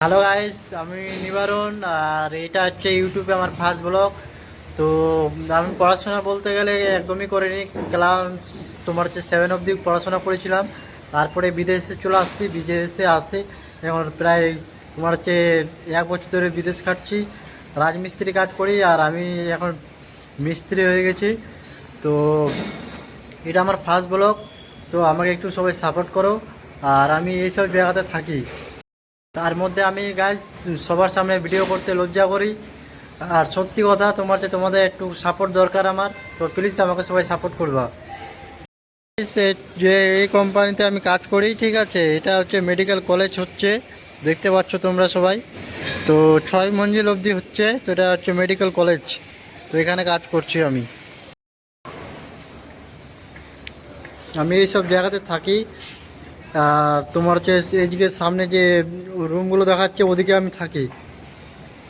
Hello guys, আমি নিবারণ। আর এটা হচ্ছে ইউটিউবে আমার ফার্স্ট ব্লগ। তো আমি পড়াশোনা বলতে গেলে একদমই করিনি। ক্লাস তোমার হচ্ছে 7 অবধি পড়াশোনা করেছিলাম। তারপরে বিদেশে চলে আসছি। বিদেশে আসি এখন প্রায় তোমার হচ্ছে 1 বছর ধরে বিদেশ কাটছি। রাজমিস্ত্রি কাজ করি আর আমি এখন মিস্ত্রি হয়ে গেছি। তো এটা আমার ফার্স্ট ব্লগ। তো আমাকে একটু সবাই সাপোর্ট করো। আর আমি এইসব জায়গাতে থাকি। তার মধ্যে আমি গাইজ সবার সামনে ভিডিও করতে লজ্জা করি। আর সত্যি কথা তোমাদের একটু সাপোর্ট দরকার আমার। তো প্লিজ আমাকে সবাই সাপোর্ট করবা। যে এই কোম্পানিতে আমি কাজ করি, ঠিক আছে, এটা হচ্ছে মেডিকেল কলেজ হচ্ছে, দেখতে পাচ্ছ তোমরা সবাই। তো 6 মঞ্জিল অবধি হচ্ছে। তো এটা হচ্ছে মেডিকেল কলেজ। তো এখানে কাজ করছি আমি। আমি এইসব জায়গাতে থাকি। আর তোমার হচ্ছে এইদিকে সামনে যে রুমগুলো দেখাচ্ছে ওদিকে আমি থাকি।